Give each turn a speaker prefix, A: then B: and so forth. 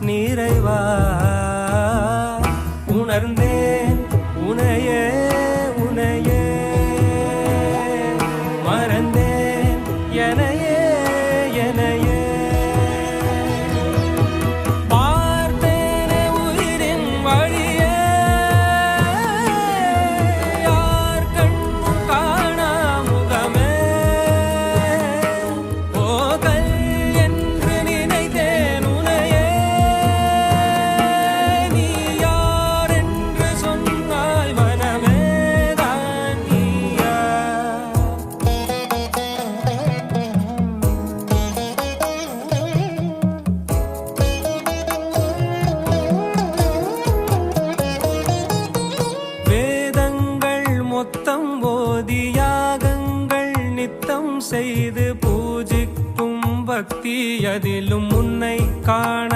A: நிறைவா உணர்ந்தேன் உனையே உனையே மறந்தேன் எனையே எனையே பார்த்தேனே உயிரின் வழியே யார் கண்ணும் காணா முகமே போகல் என்று நினைத்தேன் உனையே நீ யார் என்று சொன்னால் மனமே தான் நீயா வேதங்கள் மொத்தம் ஓதி யாகங்கள் நித்தம் செய்து பூஜிக்கும் பக்தி அதிலும் உன்னை காண